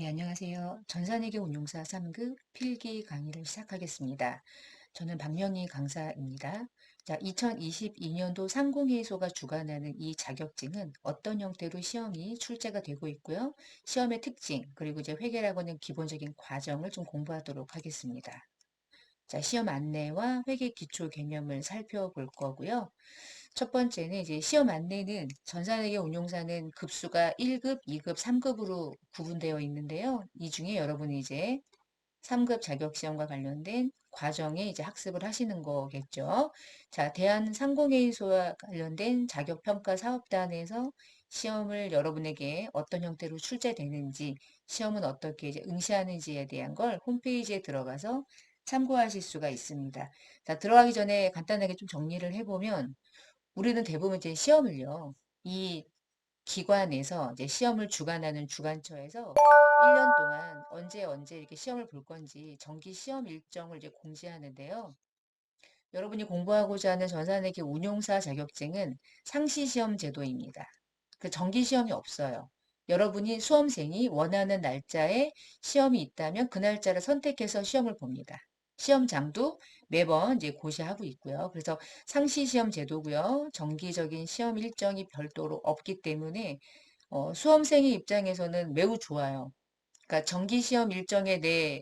네, 안녕하세요. 전산회계 운용사 3급 필기 강의를 시작하겠습니다. 저는 박명희 강사입니다. 자, 2022년도 상공회의소가 주관하는 이 자격증은 어떤 형태로 시험이 출제가 되고 있고요. 시험의 특징, 그리고 이제 회계라고 하는 기본적인 과정을 좀 공부하도록 하겠습니다. 자, 시험 안내와 회계 기초 개념을 살펴볼 거고요. 첫 번째는 이제 시험 안내는 전산회계 운용사는 급수가 1급, 2급, 3급으로 구분되어 있는데요. 이 중에 여러분이 이제 3급 자격시험과 관련된 과정에 이제 학습을 하시는 거겠죠. 자, 대한상공회의소와 관련된 자격평가 사업단에서 시험을 여러분에게 어떤 형태로 출제되는지, 시험은 어떻게 이제 응시하는지에 대한 걸 홈페이지에 들어가서 참고하실 수가 있습니다. 자, 들어가기 전에 간단하게 좀 정리를 해보면, 우리는 대부분 이제 시험을요, 이 기관에서 이제 시험을 주관하는 주관처에서 1년 동안 언제 이렇게 시험을 볼 건지 정기 시험 일정을 이제 공지하는데요. 여러분이 공부하고자 하는 전산회계 운용사 자격증은 상시 시험 제도입니다. 그 정기 시험이 없어요. 여러분이 수험생이 원하는 날짜에 시험이 있다면 그 날짜를 선택해서 시험을 봅니다. 시험장도 매번 이제 고시하고 있고요. 그래서 상시 시험 제도고요. 정기적인 시험 일정이 별도로 없기 때문에 수험생의 입장에서는 매우 좋아요. 그러니까 정기 시험 일정에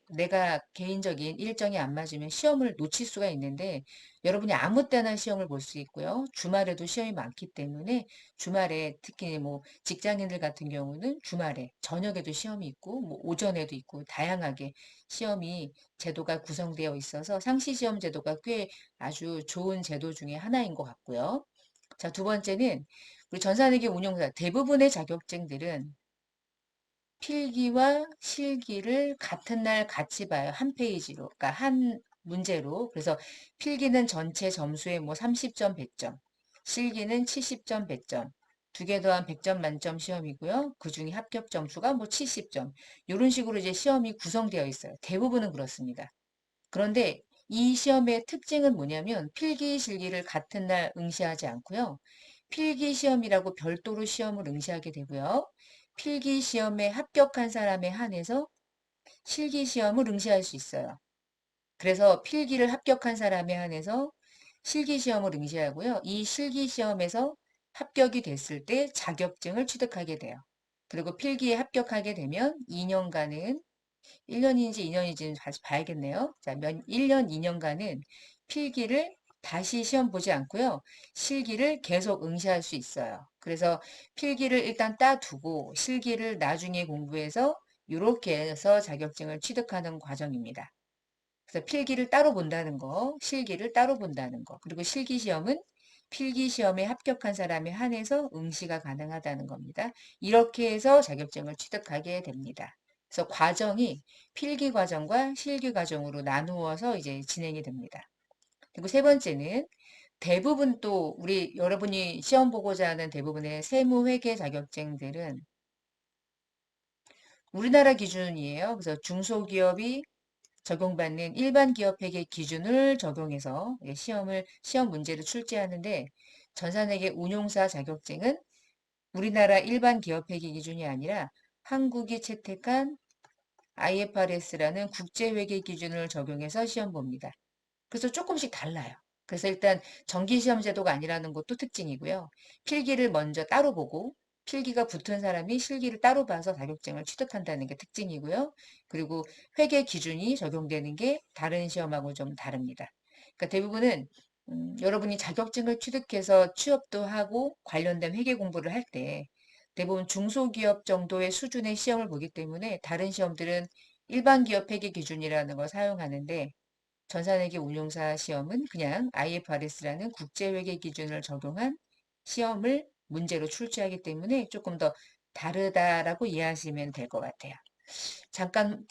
내가 개인적인 일정이 안 맞으면 시험을 놓칠 수가 있는데 여러분이 아무 때나 시험을 볼 수 있고요. 주말에도 시험이 많기 때문에 주말에 특히 뭐 직장인들 같은 경우는 주말에 저녁에도 시험이 있고 뭐 오전에도 있고 다양하게 시험이 제도가 구성되어 있어서 상시 시험 제도가 꽤 아주 좋은 제도 중에 하나인 것 같고요. 자, 두 번째는 우리 전산회계 운용사 대부분의 자격증들은 필기와 실기를 같은 날 같이 봐요. 한 페이지로. 그러니까 한 문제로. 그래서 필기는 전체 점수의 뭐 30점, 100점. 실기는 70점, 100점. 두 개 더한 100점 만점 시험이고요. 그 중에 합격 점수가 뭐 70점. 이런 식으로 이제 시험이 구성되어 있어요. 대부분은 그렇습니다. 그런데 이 시험의 특징은 뭐냐면 필기, 실기를 같은 날 응시하지 않고요. 필기 시험이라고 별도로 시험을 응시하게 되고요. 필기 시험에 합격한 사람에 한해서 실기 시험을 응시할 수 있어요. 그래서 필기를 합격한 사람에 한해서 실기 시험을 응시하고요. 이 실기 시험에서 합격이 됐을 때 자격증을 취득하게 돼요. 그리고 필기에 합격하게 되면 2년간은 1년인지 2년인지는 다시 봐야겠네요. 자, 1년, 2년간은 필기를 다시 시험 보지 않고요. 실기를 계속 응시할 수 있어요. 그래서 필기를 일단 따두고 실기를 나중에 공부해서 이렇게 해서 자격증을 취득하는 과정입니다. 그래서 필기를 따로 본다는 거, 실기를 따로 본다는 거, 그리고 실기 시험은 필기 시험에 합격한 사람에 한해서 응시가 가능하다는 겁니다. 이렇게 해서 자격증을 취득하게 됩니다. 그래서 과정이 필기 과정과 실기 과정으로 나누어서 이제 진행이 됩니다. 그리고 세 번째는 대부분 또 우리 여러분이 시험 보고자 하는 대부분의 세무회계 자격증들은 우리나라 기준이에요. 그래서 중소기업이 적용받는 일반 기업 회계 기준을 적용해서 시험 문제를 출제하는데 전산회계 운용사 자격증은 우리나라 일반 기업 회계 기준이 아니라 한국이 채택한 IFRS라는 국제 회계 기준을 적용해서 시험 봅니다. 그래서 조금씩 달라요. 그래서 일단 정기 시험 제도가 아니라는 것도 특징이고요. 필기를 먼저 따로 보고 필기가 붙은 사람이 실기를 따로 봐서 자격증을 취득한다는 게 특징이고요. 그리고 회계 기준이 적용되는 게 다른 시험하고 좀 다릅니다. 그러니까 대부분은 여러분이 자격증을 취득해서 취업도 하고 관련된 회계 공부를 할 때 대부분 중소기업 정도의 수준의 시험을 보기 때문에 다른 시험들은 일반 기업 회계 기준이라는 걸 사용하는데 전산회계 운용사 시험은 그냥 IFRS라는 국제회계 기준을 적용한 시험을 문제로 출제하기 때문에 조금 더 다르다라고 이해하시면 될 것 같아요. 잠깐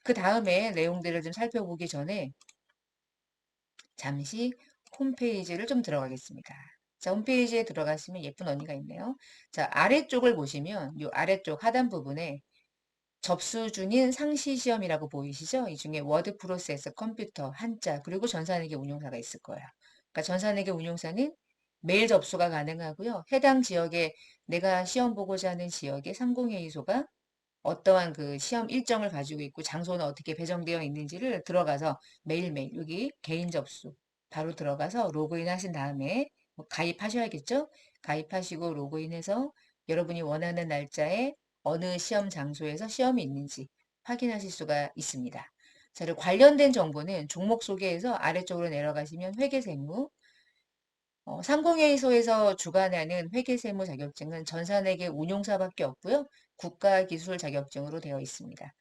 그 다음에 내용들을 좀 살펴보기 전에 잠시 홈페이지를 좀 들어가겠습니다. 자, 홈페이지에 들어가시면 예쁜 언니가 있네요. 자, 아래쪽을 보시면 이 아래쪽 하단 부분에 접수 중인 상시 시험이라고 보이시죠? 이 중에 워드 프로세서, 컴퓨터, 한자, 그리고 전산회계 운용사가 있을 거예요. 그러니까 전산회계 운용사는 메일 접수가 가능하고요. 해당 지역에 내가 시험 보고자 하는 지역의 상공회의소가 어떠한 그 시험 일정을 가지고 있고 장소는 어떻게 배정되어 있는지를 들어가서 매일매일 여기 개인 접수 바로 들어가서 로그인 하신 다음에 뭐 가입하셔야겠죠? 가입하시고 로그인해서 여러분이 원하는 날짜에 어느 시험 장소에서 시험이 있는지 확인하실 수가 있습니다. 자, 그리고 관련된 정보는 종목 소개에서 아래쪽으로 내려가시면 회계세무, 상공회의소에서 주관하는 회계세무 자격증은 전산회계 운용사밖에 없고요. 국가기술 자격증으로 되어 있습니다.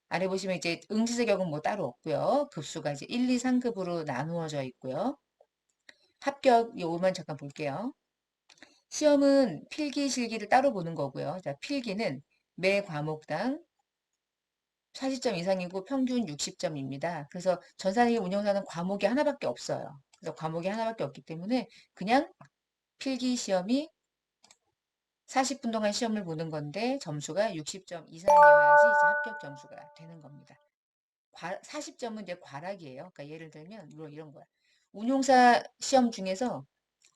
아래 보시면 이제 응시 자격은 뭐 따로 없고요. 급수가 이제 1, 2, 3급으로 나누어져 있고요. 합격 요것만 잠깐 볼게요. 시험은 필기, 실기를 따로 보는 거고요. 자, 필기는 매 과목당 40점 이상이고 평균 60점입니다. 그래서 전산회계 운용사는 과목이 하나밖에 없어요. 그래서 과목이 하나밖에 없기 때문에 그냥 필기 시험이 40분 동안 시험을 보는 건데 점수가 60점 이상이어야지 이제 합격 점수가 되는 겁니다. 40점은 이제 과락이에요. 그러니까 예를 들면 뭐 이런 거야. 운용사 시험 중에서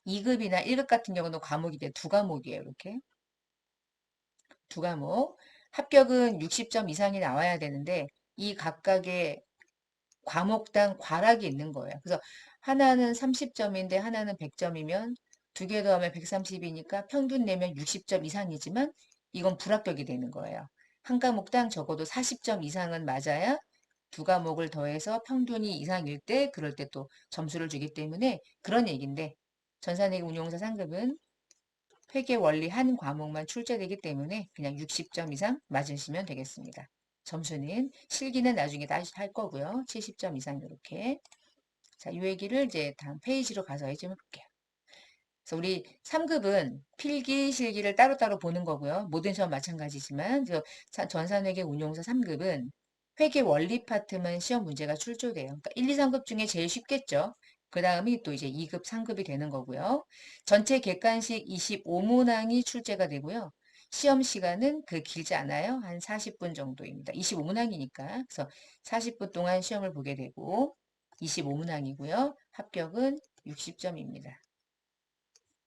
2급이나 1급 같은 경우는 과목이 돼 두 과목이에요. 이렇게 두 과목. 합격은 60점 이상이 나와야 되는데 이 각각의 과목당 과락이 있는 거예요. 그래서 하나는 30점인데 하나는 100점이면 두 개 더하면 130이니까 평균 내면 60점 이상이지만 이건 불합격이 되는 거예요. 한 과목당 적어도 40점 이상은 맞아야 두 과목을 더해서 평균이 이상일 때 그럴 때 또 점수를 주기 때문에 그런 얘기인데 전산회계 운용사 상급은 회계 원리 한 과목만 출제되기 때문에 그냥 60점 이상 맞으시면 되겠습니다. 점수는 실기는 나중에 다시 할 거고요. 70점 이상 이렇게. 자, 이 얘기를 이제 다음 페이지로 가서 좀 해볼게요. 그래서 우리 3급은 필기, 실기를 따로따로 보는 거고요. 모든 시험 마찬가지지만 전산회계 운용사 3급은 회계 원리 파트만 시험 문제가 출조돼요. 그러니까 1, 2, 3급 중에 제일 쉽겠죠. 그 다음이 또 이제 2급, 3급이 되는 거고요. 전체 객관식 25문항이 출제가 되고요. 시험 시간은 그 길지 않아요. 한 40분 정도입니다. 25문항이니까. 그래서 40분 동안 시험을 보게 되고 25문항이고요. 합격은 60점입니다.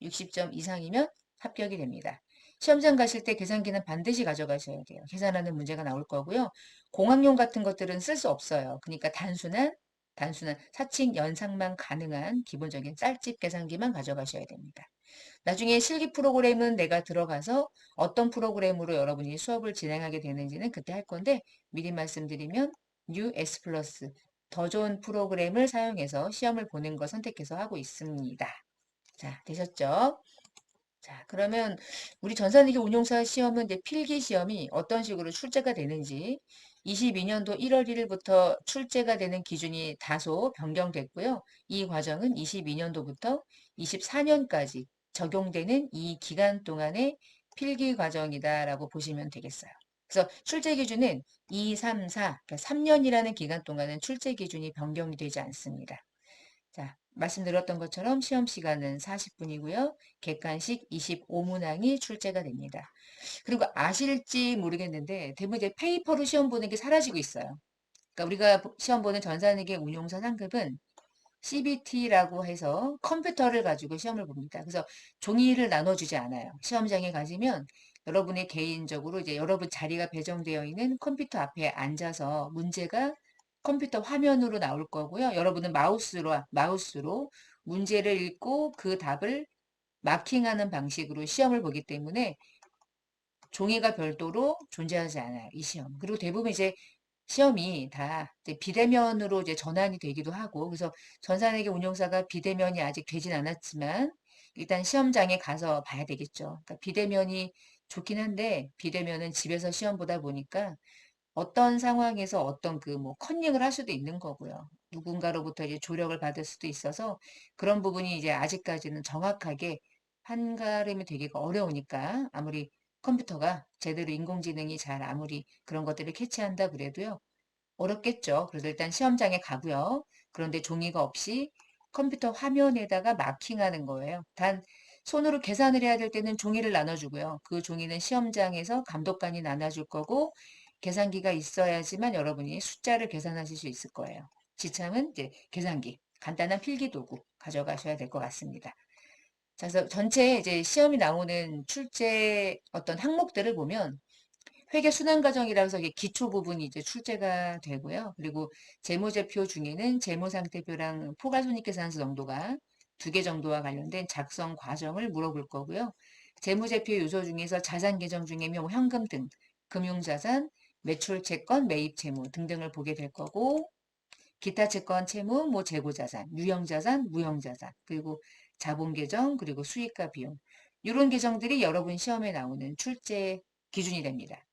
60점 이상이면 합격이 됩니다. 시험장 가실 때 계산기는 반드시 가져가셔야 돼요. 계산하는 문제가 나올 거고요. 공학용 같은 것들은 쓸 수 없어요. 그러니까 단순한 사칙 연상만 가능한 기본적인 짤집 계산기만 가져가셔야 됩니다. 나중에 실기 프로그램은 내가 들어가서 어떤 프로그램으로 여러분이 수업을 진행하게 되는지는 그때 할 건데 미리 말씀드리면 New S 플러스 더 좋은 프로그램을 사용해서 시험을 보는 거 선택해서 하고 있습니다. 자, 되셨죠? 자, 그러면 우리 전산기기 운용사 시험은 이제 필기 시험이 어떤 식으로 출제가 되는지 22년도 1월 1일부터 출제가 되는 기준이 다소 변경됐고요. 이 과정은 22년도부터 24년까지 적용되는 이 기간 동안의 필기 과정이다라고 보시면 되겠어요. 그래서 출제 기준은 2, 3, 4, 그러니까 3년이라는 기간 동안은 출제 기준이 변경이 되지 않습니다. 자, 말씀드렸던 것처럼 시험 시간은 40분이고요. 객관식 25문항이 출제가 됩니다. 그리고 아실지 모르겠는데 대부분 이제 페이퍼로 시험 보는 게 사라지고 있어요. 그러니까 우리가 시험 보는 전산회계 운용사 상급은 CBT라고 해서 컴퓨터를 가지고 시험을 봅니다. 그래서 종이를 나눠주지 않아요. 시험장에 가시면 여러분의 개인적으로 이제 여러분 자리가 배정되어 있는 컴퓨터 앞에 앉아서 문제가 컴퓨터 화면으로 나올 거고요. 여러분은 마우스로 문제를 읽고 그 답을 마킹하는 방식으로 시험을 보기 때문에 종이가 별도로 존재하지 않아요. 이 시험. 그리고 대부분 이제 시험이 다 이제 비대면으로 이제 전환이 되기도 하고, 그래서 전산회계 운용사가 비대면이 아직 되진 않았지만, 일단 시험장에 가서 봐야 되겠죠. 그러니까 비대면이 좋긴 한데, 비대면은 집에서 시험 보다 보니까 어떤 상황에서 어떤 그 뭐 컨닝을 할 수도 있는 거고요. 누군가로부터 이제 조력을 받을 수도 있어서 그런 부분이 이제 아직까지는 정확하게 한가름이 되기가 어려우니까 아무리 컴퓨터가 제대로 인공지능이 잘 아무리 그런 것들을 캐치한다 그래도요. 어렵겠죠. 그래서 일단 시험장에 가고요. 그런데 종이가 없이 컴퓨터 화면에다가 마킹하는 거예요. 단 손으로 계산을 해야 될 때는 종이를 나눠주고요. 그 종이는 시험장에서 감독관이 나눠줄 거고 계산기가 있어야지만 여러분이 숫자를 계산하실 수 있을 거예요. 지참은 이제 계산기, 간단한 필기 도구 가져가셔야 될 것 같습니다. 자, 그래서 전체 이제 시험이 나오는 출제 어떤 항목들을 보면 회계 순환 과정이라서 이게 기초 부분이 이제 출제가 되고요. 그리고 재무제표 중에는 재무상태표랑 포괄손익계산서 정도가 2개 정도와 관련된 작성 과정을 물어볼 거고요. 재무제표 요소 중에서 자산 계정 중에 뭐 현금 등, 금융자산, 매출 채권, 매입 채무 등등을 보게 될 거고, 기타 채권 채무, 뭐 재고자산, 유형자산, 무형자산, 그리고 자본계정, 그리고 수익과 비용. 이런 계정들이 여러분 시험에 나오는 출제 기준이 됩니다.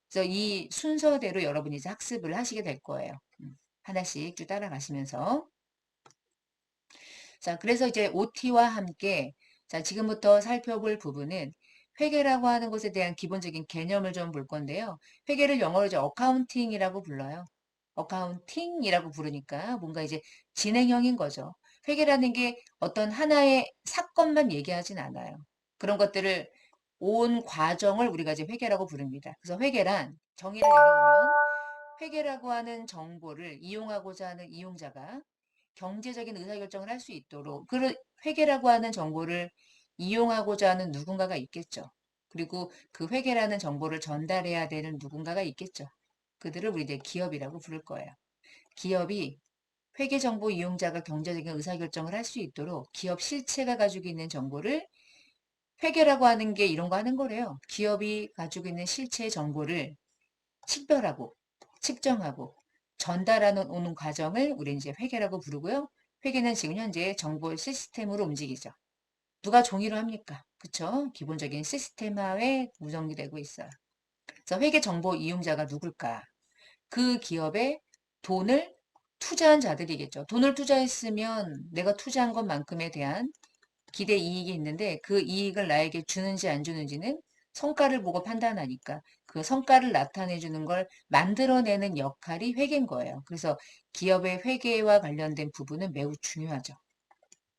그래서 이 순서대로 여러분이 이제 학습을 하시게 될 거예요. 하나씩 쭉 따라가시면서. 자, 그래서 이제 OT와 함께 자, 지금부터 살펴볼 부분은 회계라고 하는 것에 대한 기본적인 개념을 좀 볼 건데요. 회계를 영어로 이제 어카운팅이라고 불러요. 어카운팅이라고 부르니까 뭔가 이제 진행형인 거죠. 회계라는 게 어떤 하나의 사건만 얘기하진 않아요. 그런 것들을 온 과정을 우리가 이제 회계라고 부릅니다. 그래서 회계란 정의를 내려보면 회계라고 하는 정보를 이용하고자 하는 이용자가 경제적인 의사결정을 할 수 있도록 그 회계라고 하는 정보를 이용하고자 하는 누군가가 있겠죠. 그리고 그 회계라는 정보를 전달해야 되는 누군가가 있겠죠. 그들을 우리 이제 기업이라고 부를 거예요. 기업이 회계 정보 이용자가 경제적인 의사결정을 할 수 있도록 기업 실체가 가지고 있는 정보를 회계라고 하는 게 이런 거 하는 거래요. 기업이 가지고 있는 실체 정보를 식별하고 측정하고 전달하는 오는 과정을 우리 이제 회계라고 부르고요. 회계는 지금 현재 정보 시스템으로 움직이죠. 누가 종이로 합니까? 그쵸? 기본적인 시스템화에 구성이 되고 있어요. 그래서 회계 정보 이용자가 누굴까? 그 기업에 돈을 투자한 자들이겠죠. 돈을 투자했으면 내가 투자한 것만큼에 대한 기대 이익이 있는데 그 이익을 나에게 주는지 안 주는지는 성과를 보고 판단하니까 그 성과를 나타내 주는 걸 만들어내는 역할이 회계인 거예요. 그래서 기업의 회계와 관련된 부분은 매우 중요하죠.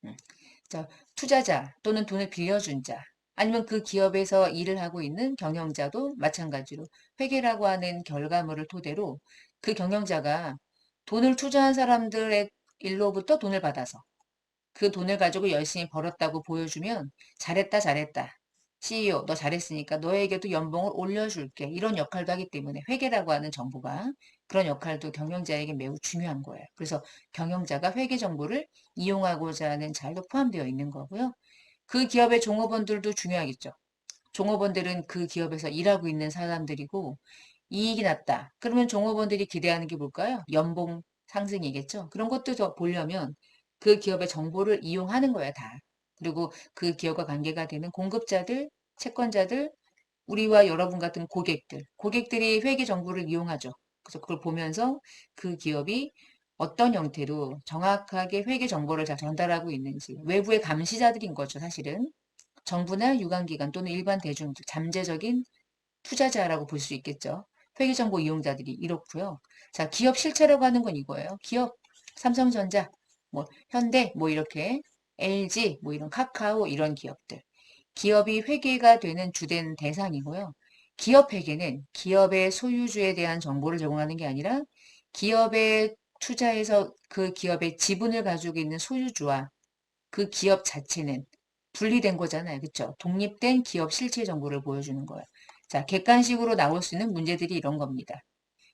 음. 자, 투자자 또는 돈을 빌려준 자 아니면 그 기업에서 일을 하고 있는 경영자도 마찬가지로 회계라고 하는 결과물을 토대로 그 경영자가 돈을 투자한 사람들의 일로부터 돈을 받아서 그 돈을 가지고 열심히 벌었다고 보여주면 잘했다, 잘했다. CEO, 너 잘했으니까 너에게도 연봉을 올려줄게. 이런 역할도 하기 때문에 회계라고 하는 정보가 그런 역할도 경영자에게 매우 중요한 거예요. 그래서 경영자가 회계 정보를 이용하고자 하는 자도 포함되어 있는 거고요. 그 기업의 종업원들도 중요하겠죠. 종업원들은 그 기업에서 일하고 있는 사람들이고 이익이 났다. 그러면 종업원들이 기대하는 게 뭘까요? 연봉 상승이겠죠. 그런 것도 더 보려면 그 기업의 정보를 이용하는 거야, 다. 그리고 그 기업과 관계가 되는 공급자들, 채권자들, 우리와 여러분 같은 고객들이 회계 정보를 이용하죠. 그래서 그걸 보면서 그 기업이 어떤 형태로 정확하게 회계 정보를 잘 전달하고 있는지 외부의 감시자들인 거죠, 사실은. 정부나 유관기관 또는 일반 대중들, 잠재적인 투자자라고 볼 수 있겠죠. 회계정보 이용자들이 이렇고요. 자, 기업 실체라고 하는 건 이거예요. 기업, 삼성전자, 뭐 현대, 뭐 이렇게 LG, 뭐 이런 카카오 이런 기업들. 기업이 회계가 되는 주된 대상이고요. 기업 회계는 기업의 소유주에 대한 정보를 제공하는 게 아니라 기업에 투자해서 그 기업의 지분을 가지고 있는 소유주와 그 기업 자체는 분리된 거잖아요. 그쵸? 독립된 기업 실체 정보를 보여주는 거예요. 자, 객관식으로 나올 수 있는 문제들이 이런 겁니다.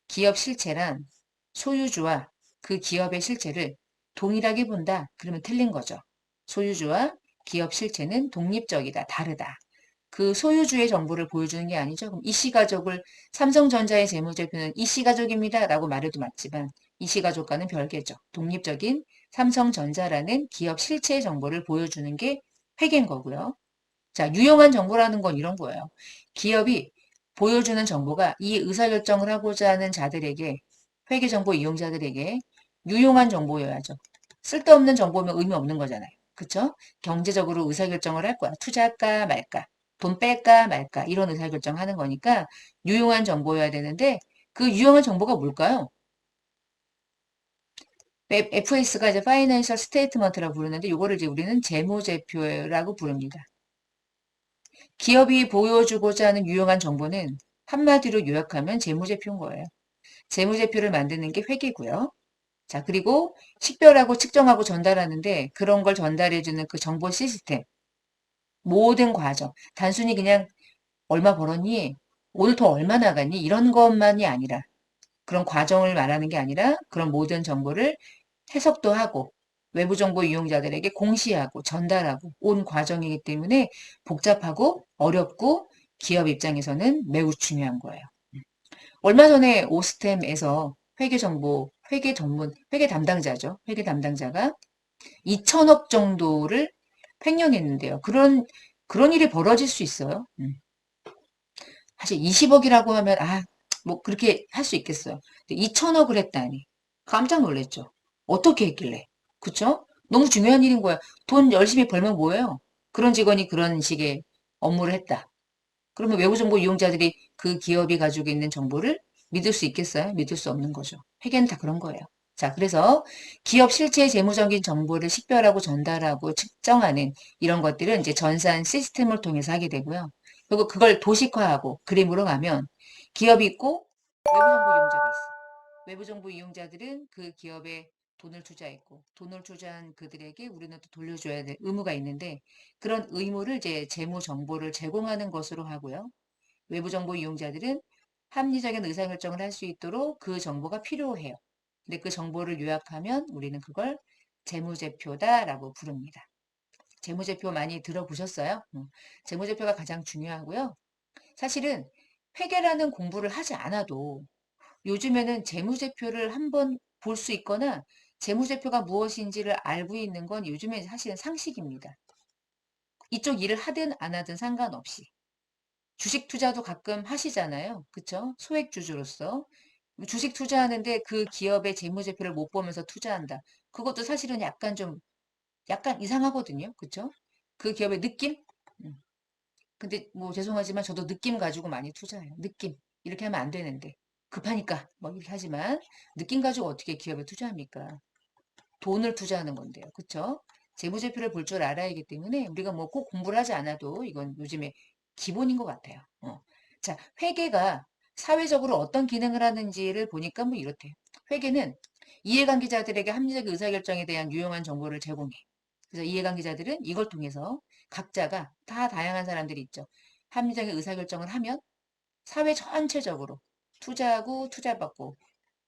기업 실체란 소유주와 그 기업의 실체를 동일하게 본다. 그러면 틀린 거죠. 소유주와 기업 실체는 독립적이다. 다르다. 그 소유주의 정보를 보여주는 게 아니죠. 그럼 이씨 가족을 삼성전자의 재무제표는 이씨 가족입니다. 라고 말해도 맞지만 이씨 가족과는 별개죠. 독립적인 삼성전자라는 기업 실체의 정보를 보여주는 게 회계인 거고요. 자, 유용한 정보라는 건 이런 거예요. 기업이 보여주는 정보가 이 의사결정을 하고자 하는 자들에게, 회계정보 이용자들에게 유용한 정보여야죠. 쓸데없는 정보면 의미 없는 거잖아요. 그쵸? 경제적으로 의사결정을 할 거야. 투자할까 말까, 돈 뺄까 말까, 이런 의사결정 하는 거니까 유용한 정보여야 되는데 그 유용한 정보가 뭘까요? FS가 이제 파이낸셜 스테이트먼트라고 부르는데 이거를 이제 우리는 재무제표라고 부릅니다. 기업이 보여주고자 하는 유용한 정보는 한마디로 요약하면 재무제표인 거예요. 재무제표를 만드는 게 회계고요. 자, 그리고 식별하고 측정하고 전달하는데 그런 걸 전달해주는 그 정보 시스템, 모든 과정. 단순히 그냥 얼마 벌었니? 오늘 돈 얼마 나갔니? 이런 것만이 아니라 그런 과정을 말하는 게 아니라 그런 모든 정보를 해석도 하고 외부 정보 이용자들에게 공시하고 전달하고 온 과정이기 때문에 복잡하고 어렵고 기업 입장에서는 매우 중요한 거예요. 얼마 전에 오스템에서 회계 정보, 회계 전문, 회계 담당자죠. 회계 담당자가 2천억 정도를 횡령했는데요. 그런 일이 벌어질 수 있어요. 사실 20억이라고 하면, 뭐, 그렇게 할 수 있겠어요. 2천억을 했다니. 깜짝 놀랐죠. 어떻게 했길래. 그쵸? 너무 중요한 일인 거야. 돈 열심히 벌면 뭐예요? 그런 직원이 그런 식의 업무를 했다. 그러면 외부정보 이용자들이 그 기업이 가지고 있는 정보를 믿을 수 있겠어요? 믿을 수 없는 거죠. 회계는 다 그런 거예요. 자, 그래서 기업 실제 재무적인 정보를 식별하고 전달하고 측정하는 이런 것들은 이제 전산 시스템을 통해서 하게 되고요. 그리고 그걸 도식화하고 그림으로 가면 기업이 있고 외부정보 이용자가 있어. 외부정보 이용자들은 그 기업에 돈을 투자했고 돈을 투자한 그들에게 우리는 또 돌려줘야 될 의무가 있는데 그런 의무를 이제 재무 정보를 제공하는 것으로 하고요. 외부 정보 이용자들은 합리적인 의사결정을 할 수 있도록 그 정보가 필요해요. 근데 그 정보를 요약하면 우리는 그걸 재무제표다라고 부릅니다. 재무제표 많이 들어보셨어요? 재무제표가 가장 중요하고요. 사실은 회계라는 공부를 하지 않아도 요즘에는 재무제표를 한번 볼 수 있거나 재무제표가 무엇인지를 알고 있는 건 요즘에 사실은 상식입니다. 이쪽 일을 하든 안 하든 상관없이. 주식 투자도 가끔 하시잖아요. 그쵸? 소액주주로서. 주식 투자하는데 그 기업의 재무제표를 못 보면서 투자한다. 그것도 사실은 약간 이상하거든요. 그쵸? 그 기업의 느낌? 음. 근데 뭐 죄송하지만 저도 느낌 가지고 많이 투자해요. 느낌. 이렇게 하면 안 되는데. 급하니까 뭐 이렇게 하지만 느낌 가지고 어떻게 기업에 투자합니까? 돈을 투자하는 건데요. 그쵸? 재무제표를 볼 줄 알아야 하기 때문에 우리가 뭐 꼭 공부를 하지 않아도 이건 요즘에 기본인 것 같아요. 자, 회계가 사회적으로 어떤 기능을 하는지를 보니까 뭐 이렇대요. 회계는 이해관계자들에게 합리적 의사결정에 대한 유용한 정보를 제공해. 그래서 이해관계자들은 이걸 통해서 각자가 다 다양한 사람들이 있죠. 합리적인 의사결정을 하면 사회 전체적으로 투자하고 투자받고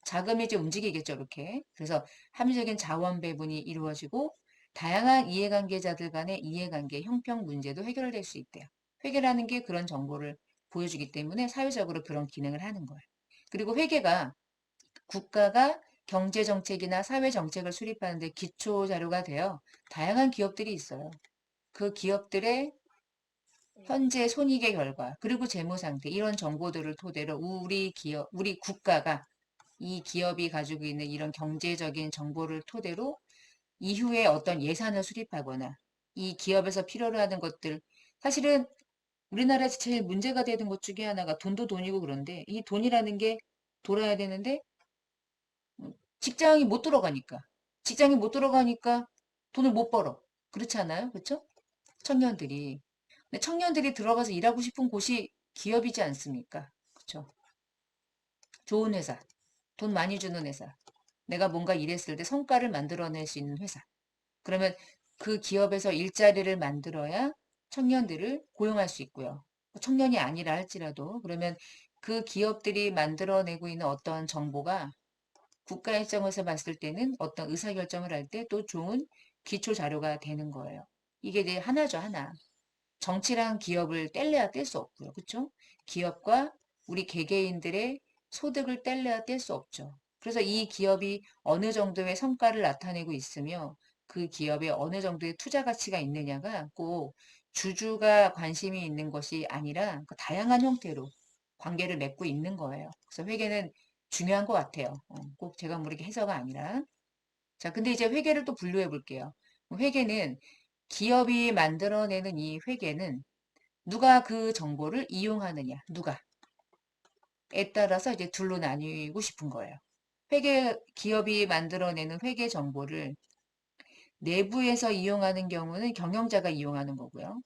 자금이 이제 움직이겠죠, 이렇게. 그래서 합리적인 자원 배분이 이루어지고 다양한 이해관계자들 간의 이해관계, 형평 문제도 해결될 수 있대요. 회계라는 게 그런 정보를 보여주기 때문에 사회적으로 그런 기능을 하는 거예요. 그리고 회계가 국가가 경제정책이나 사회정책을 수립하는데 기초 자료가 되어 다양한 기업들이 있어요. 그 기업들의 현재 손익의 결과, 그리고 재무 상태, 이런 정보들을 토대로 우리 기업, 우리 국가가 이 기업이 가지고 있는 이런 경제적인 정보를 토대로 이후에 어떤 예산을 수립하거나 이 기업에서 필요로 하는 것들, 사실은 우리나라에서 제일 문제가 되는 것 중에 하나가 돈도 돈이고 그런데 이 돈이라는 게 돌아야 되는데 직장이 못 들어가니까 직장이 못 들어가니까 돈을 못 벌어. 그렇지 않아요? 그렇죠? 청년들이. 근데 청년들이 들어가서 일하고 싶은 곳이 기업이지 않습니까? 그렇죠? 좋은 회사, 돈 많이 주는 회사, 내가 뭔가 일했을 때 성과를 만들어낼 수 있는 회사. 그러면 그 기업에서 일자리를 만들어야 청년들을 고용할 수 있고요. 청년이 아니라 할지라도 그러면 그 기업들이 만들어내고 있는 어떤 정보가 국가 입장에서 봤을 때는 어떤 의사결정을 할 때 또 좋은 기초 자료가 되는 거예요. 이게 이제 하나죠, 하나. 정치랑 기업을 뗄래야 뗄 수 없고요. 그렇죠? 기업과 우리 개개인들의 소득을 뗄래야 뗄 수 없죠. 그래서 이 기업이 어느 정도의 성과를 나타내고 있으며 그 기업에 어느 정도의 투자 가치가 있느냐가 꼭 주주가 관심이 있는 것이 아니라 그 다양한 형태로 관계를 맺고 있는 거예요. 그래서 회계는 중요한 것 같아요. 꼭 제가 모르게 해서가 아니라. 자, 근데 이제 회계를 또 분류해 볼게요. 회계는 기업이 만들어내는 이 회계는 누가 그 정보를 이용하느냐, 누가에 따라서 이제 둘로 나뉘고 싶은 거예요. 기업이 만들어내는 회계 정보를 내부에서 이용하는 경우는 경영자가 이용하는 거고요.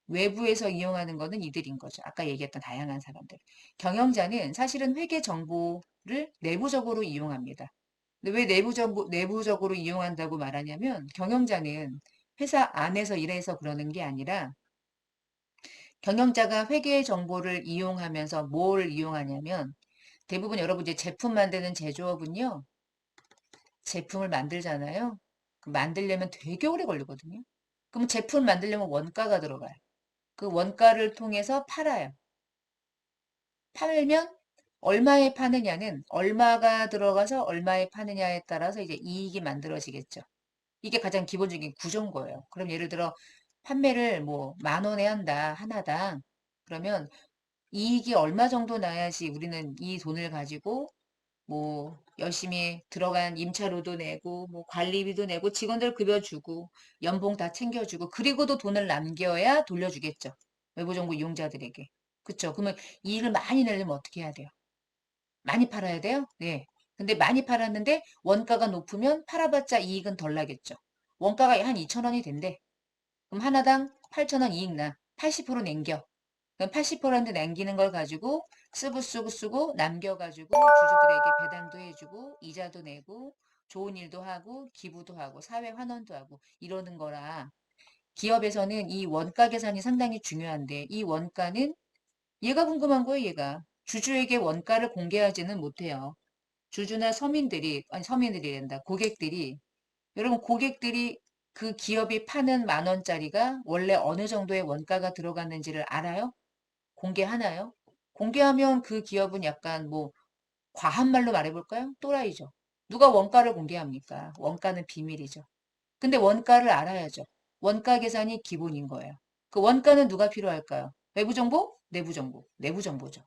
외부에서 이용하는 거는 이들인 거죠. 아까 얘기했던 다양한 사람들. 경영자는 사실은 회계 정보를 내부적으로 이용합니다. 근데 왜 내부적으로 이용한다고 말하냐면 경영자는 회사 안에서 일해서 그러는 게 아니라 경영자가 회계 정보를 이용하면서 뭘 이용하냐면 대부분 여러분 이제 제품 만드는 제조업은요. 제품을 만들잖아요. 만들려면 되게 오래 걸리거든요. 그럼 제품을 만들려면 원가가 들어가요. 그 원가를 통해서 팔아요. 팔면 얼마에 파느냐는 얼마가 들어가서 얼마에 파느냐에 따라서 이제 이익이 만들어지겠죠. 이게 가장 기본적인 구조인 거예요. 그럼 예를 들어 판매를 뭐 10,000원에 한다, 하나당. 그러면 이익이 얼마 정도 나야지 우리는 이 돈을 가지고 뭐 열심히 들어간 임차료도 내고 뭐 관리비도 내고 직원들 급여 주고 연봉 다 챙겨주고 그리고도 돈을 남겨야 돌려주겠죠. 외부정보 이용자들에게. 그쵸? 그러면 이익을 많이 내려면 어떻게 해야 돼요? 많이 팔아야 돼요? 네. 근데 많이 팔았는데 원가가 높으면 팔아봤자 이익은 덜 나겠죠. 원가가 한 2,000원이 된대. 그럼 하나당 8,000원 이익 나. 80% 남겨. 그럼 80% 남기는 걸 가지고 쓰고 남겨가지고 주주들에게 배당도 해주고 이자도 내고 좋은 일도 하고 기부도 하고 사회 환원도 하고 이러는 거라 기업에서는 이 원가 계산이 상당히 중요한데 이 원가는 얘가 궁금한 거예요, 얘가. 주주에게 원가를 공개하지는 못해요. 주주나 서민들이, 아니 서민들이 된다. 고객들이, 여러분 고객들이 그 기업이 파는 10,000원짜리가 원래 어느 정도의 원가가 들어갔는지를 알아요? 공개하나요? 공개하면 그 기업은 약간 뭐 과한 말로 말해볼까요? 또라이죠. 누가 원가를 공개합니까? 원가는 비밀이죠. 근데 원가를 알아야죠. 원가 계산이 기본인 거예요. 그 원가는 누가 필요할까요? 외부 정보? 내부 정보. 내부 정보죠.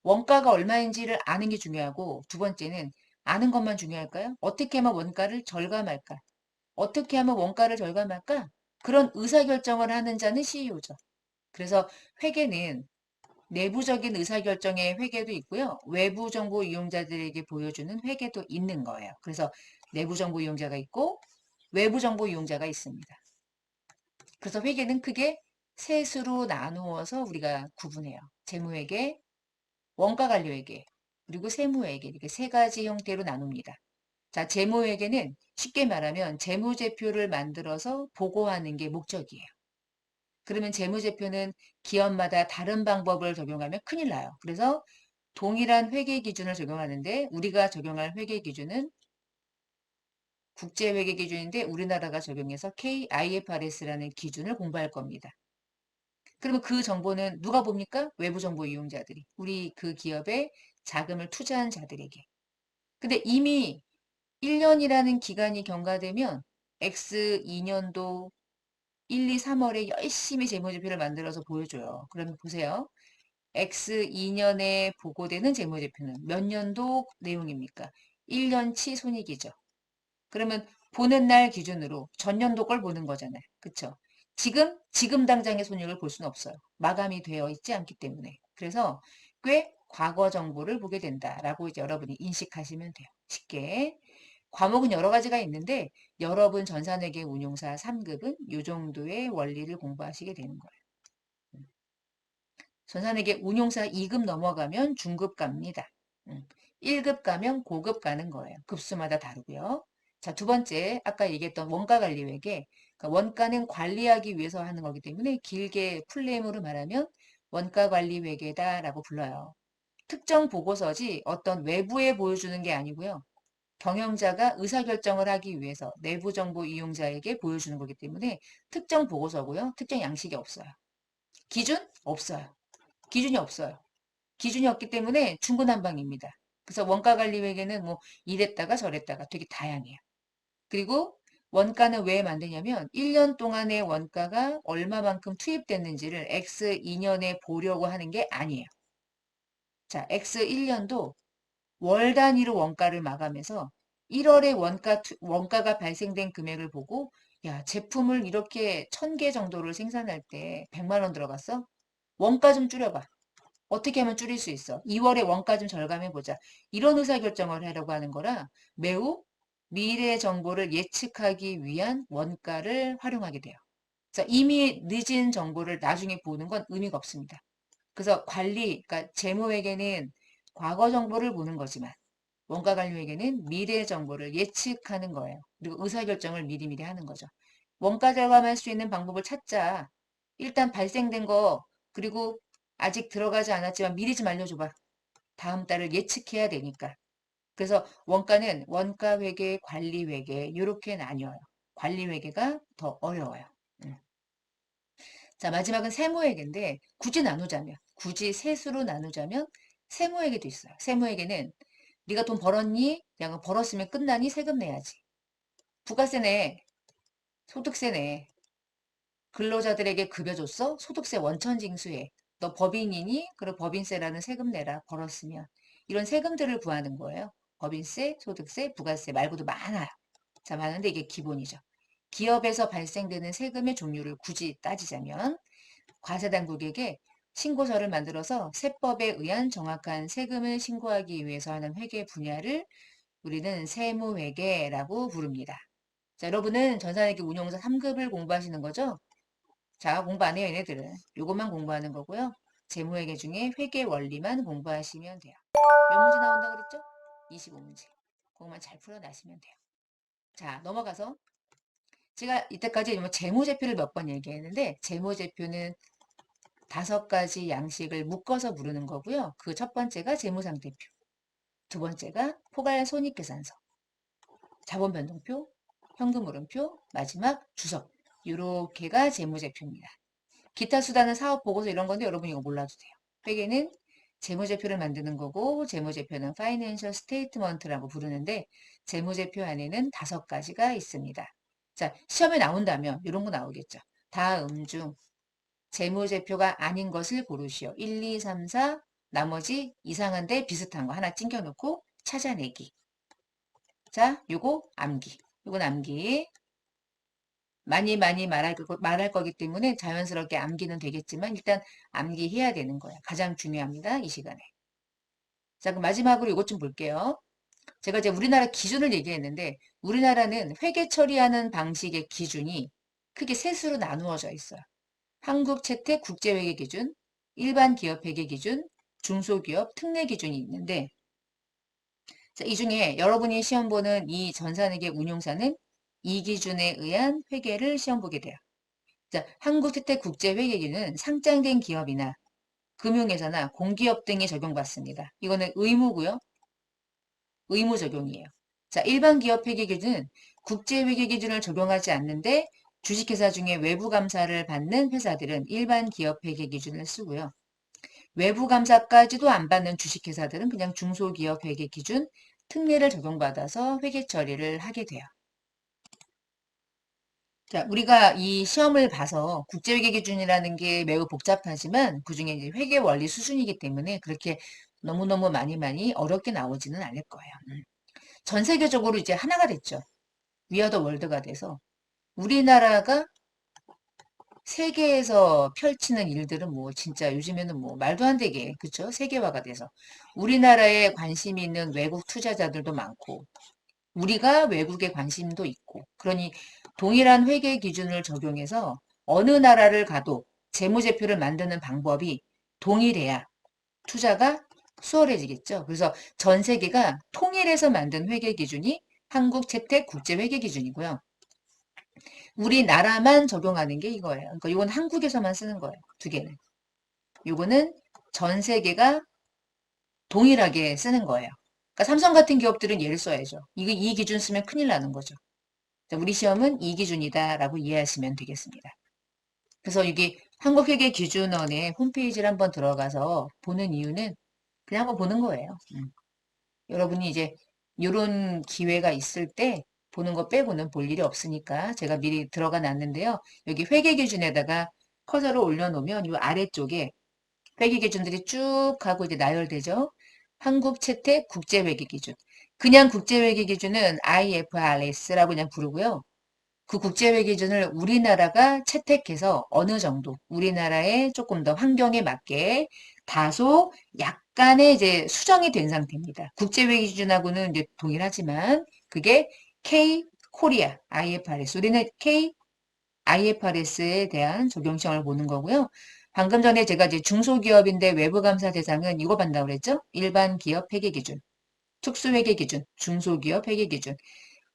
원가가 얼마인지를 아는 게 중요하고 두 번째는 아는 것만 중요할까요? 어떻게 하면 원가를 절감할까? 어떻게 하면 원가를 절감할까? 그런 의사결정을 하는 자는 CEO죠. 그래서 회계는 내부적인 의사결정의 회계도 있고요. 외부 정보 이용자들에게 보여주는 회계도 있는 거예요. 그래서 내부 정보 이용자가 있고 외부 정보 이용자가 있습니다. 그래서 회계는 크게 셋으로 나누어서 우리가 구분해요. 재무회계, 원가관리회계, 그리고 세무회계 이렇게 세 가지 형태로 나눕니다. 자, 재무회계는 쉽게 말하면 재무제표를 만들어서 보고하는 게 목적이에요. 그러면 재무제표는 기업마다 다른 방법을 적용하면 큰일 나요. 그래서 동일한 회계 기준을 적용하는데 우리가 적용할 회계 기준은 국제회계 기준인데 우리나라가 적용해서 KIFRS라는 기준을 공부할 겁니다. 그러면 그 정보는 누가 봅니까? 외부 정보 이용자들이. 우리 그 기업에 자금을 투자한 자들에게. 근데 이미 1년이라는 기간이 경과되면 X 2년도 1, 2, 3월에 열심히 재무제표를 만들어서 보여줘요. 그러면 보세요. X 2년에 보고되는 재무제표는 몇 년도 내용입니까? 1년치 손익이죠. 그러면 보는 날 기준으로 전년도 걸 보는 거잖아요. 그쵸? 지금 당장의 손익을 볼 수는 없어요. 마감이 되어 있지 않기 때문에. 그래서 꽤 과거 정보를 보게 된다라고 이제 여러분이 인식하시면 돼요. 쉽게. 과목은 여러 가지가 있는데 여러분 전산회계 운용사 3급은 이 정도의 원리를 공부하시게 되는 거예요. 전산회계 운용사 2급 넘어가면 중급 갑니다. 1급 가면 고급 가는 거예요. 급수마다 다르고요. 자, 두 번째, 아까 얘기했던 원가관리회계. 그러니까 원가는 관리하기 위해서 하는 거기 때문에 길게 풀네임으로 말하면 원가관리회계다라고 불러요. 특정 보고서지 어떤 외부에 보여주는 게 아니고요. 경영자가 의사결정을 하기 위해서 내부 정보 이용자에게 보여주는 거기 때문에 특정 보고서고요. 특정 양식이 없어요. 기준? 없어요. 기준이 없어요. 기준이 없기 때문에 중구난방입니다. 그래서 원가관리회계는 뭐 이랬다가 저랬다가 되게 다양해요. 그리고 원가는 왜 만드냐면 1년 동안의 원가가 얼마만큼 투입됐는지를 X 2년에 보려고 하는 게 아니에요. 자, X 1년도 월 단위로 원가를 마감해서 1월에 원가가 발생된 금액을 보고 야, 제품을 이렇게 1,000개 정도를 생산할 때 100만 원 들어갔어? 원가 좀 줄여봐. 어떻게 하면 줄일 수 있어? 2월에 원가 좀 절감해보자. 이런 의사결정을 하려고 하는 거라 매우 미래 정보를 예측하기 위한 원가를 활용하게 돼요. 그래서 이미 늦은 정보를 나중에 보는 건 의미가 없습니다. 그래서 그러니까 재무회계는 과거 정보를 보는 거지만 원가관리회계는 미래 정보를 예측하는 거예요. 그리고 의사결정을 미리미리 하는 거죠. 원가 절감할 수 있는 방법을 찾자. 일단 발생된 거, 그리고 아직 들어가지 않았지만 미리 좀 알려줘봐. 다음 달을 예측해야 되니까. 그래서 원가는 원가 회계, 관리 회계 이렇게 나뉘어요. 관리 회계가 더 어려워요. 음. 자, 마지막은 세무회계인데 굳이 세수로 나누자면 세무회계도 있어요. 세무회계는 네가 돈 벌었니? 야, 벌었으면 끝나니? 세금 내야지. 부가세 내, 소득세 내, 근로자들에게 급여 줬어? 소득세 원천 징수해. 너 법인이니? 그럼 법인세라는 세금 내라. 벌었으면. 이런 세금들을 구하는 거예요. 법인세, 소득세, 부가세 말고도 많아요. 자, 많은데 이게 기본이죠. 기업에서 발생되는 세금의 종류를 굳이 따지자면 과세당국에게 신고서를 만들어서 세법에 의한 정확한 세금을 신고하기 위해서 하는 회계 분야를 우리는 세무회계라고 부릅니다. 자, 여러분은 전산회계 운용사 3급을 공부하시는 거죠? 자, 공부 안 해요, 얘네들은. 요것만 공부하는 거고요. 재무회계 중에 회계 원리만 공부하시면 돼요. 몇 문제 나온다 그랬죠? 25문제. 그것만 잘 풀어나시면 돼요. 자, 넘어가서 제가 이때까지 재무제표를 몇 번 얘기했는데 재무제표는 5가지 양식을 묶어서 부르는 거고요. 그 첫 번째가 재무상태표, 두 번째가 포괄 손익계산서, 자본변동표, 현금흐름표, 마지막 주석. 요렇게가 재무제표입니다. 기타 수단은 사업보고서 이런 건데 여러분 이거 몰라도 돼요. 회계는 재무제표를 만드는 거고 재무제표는 파이낸셜 스테이트먼트라고 부르는데 재무제표 안에는 5가지가 있습니다. 자, 시험에 나온다면 이런 거 나오겠죠. 다음 중 재무제표가 아닌 것을 고르시오. 1, 2, 3, 4 나머지 이상한데 비슷한 거 하나 찡겨놓고 찾아내기. 자, 요거 암기. 요건 암기. 많이 말할 거기 때문에 자연스럽게 암기는 되겠지만 일단 암기해야 되는 거예요. 가장 중요합니다. 이 시간에. 자, 그럼 마지막으로 이것 좀 볼게요. 제가 이제 우리나라 기준을 얘기했는데 우리나라는 회계 처리하는 방식의 기준이 크게 세 수로 나누어져 있어요. 한국채택 국제회계 기준, 일반 기업 회계 기준, 중소기업 특례 기준이 있는데 자, 이 중에 여러분이 시험 보는 이 전산회계 운용사는 이 기준에 의한 회계를 시험 보게 돼요. 자, 한국채택국제회계기는 상장된 기업이나 금융회사나 공기업 등에 적용받습니다. 이거는 의무고요. 의무 적용이에요. 자, 일반 기업 회계 기준은 국제회계 기준을 적용하지 않는데 주식회사 중에 외부 감사를 받는 회사들은 일반 기업 회계 기준을 쓰고요. 외부 감사까지도 안 받는 주식회사들은 그냥 중소기업 회계 기준 특례를 적용받아서 회계 처리를 하게 돼요. 자, 우리가 이 시험을 봐서 국제회계 기준이라는 게 매우 복잡하지만 그중에 이제 회계 원리 수준이기 때문에 그렇게 너무너무 많이 어렵게 나오지는 않을 거예요. 전 세계적으로 이제 하나가 됐죠. 위아더 월드가 돼서 우리나라가 세계에서 펼치는 일들은 뭐 진짜 요즘에는 뭐 말도 안 되게 그쵸? 세계화가 돼서 우리나라에 관심이 있는 외국 투자자들도 많고 우리가 외국에 관심도 있고 그러니 동일한 회계 기준을 적용해서 어느 나라를 가도 재무제표를 만드는 방법이 동일해야 투자가 수월해지겠죠. 그래서 전 세계가 통일해서 만든 회계 기준이 한국 채택 국제 회계 기준이고요. 우리나라만 적용하는 게 이거예요. 그러니까 이건 한국에서만 쓰는 거예요. 두 개는. 이거는 전 세계가 동일하게 쓰는 거예요. 그러니까 삼성 같은 기업들은 얘를 써야죠. 이 기준 쓰면 큰일 나는 거죠. 우리 시험은 이 기준이다라고 이해하시면 되겠습니다. 그래서 이게 한국회계기준원의 홈페이지를 한번 들어가서 보는 이유는 그냥 한번 보는 거예요. 여러분이 이제 이런 기회가 있을 때 보는 거 빼고는 볼 일이 없으니까 제가 미리 들어가 놨는데요. 여기 회계기준에다가 커서를 올려놓으면 이 아래쪽에 회계기준들이 쭉 하고 이제 나열되죠. 한국채택 국제회계기준. 그냥 국제회계기준은 IFRS라고 그냥 부르고요. 그 국제회 기준을 우리나라가 채택해서 어느 정도 우리나라의 조금 더 환경에 맞게 다소 약간의 이제 수정이 된 상태입니다. 국제회 기준하고는 이제 동일하지만 그게 K 코리아 IFRS 우리는 K IFRS에 대한 적용성을 보는 거고요. 방금 전에 제가 이제 중소기업인데 외부감사 대상은 이거 받는다고 그랬죠? 일반 기업 회계 기준, 특수회계 기준, 중소기업 회계 기준.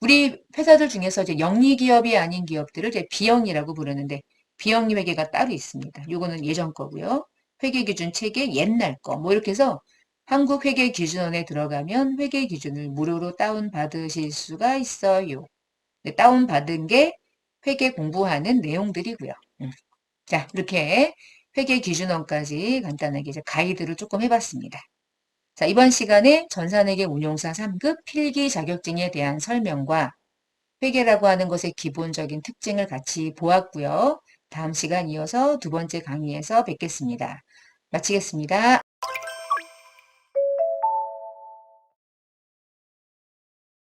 우리 회사들 중에서 이제 영리기업이 아닌 기업들을 이제 B형이라고 부르는데 비영리 회계가 따로 있습니다. 요거는 예전 거고요. 회계기준 체계 옛날 거. 뭐 이렇게 해서 한국회계기준원에 들어가면 회계기준을 무료로 다운받으실 수가 있어요. 네, 다운받은 게 회계 공부하는 내용들이고요. 자, 이렇게 회계기준원까지 간단하게 이제 가이드를 조금 해봤습니다. 자, 이번 시간에 전산회계 운용사 3급 필기 자격증에 대한 설명과 회계라고 하는 것의 기본적인 특징을 같이 보았고요. 다음 시간 이어서 두 번째 강의에서 뵙겠습니다. 마치겠습니다.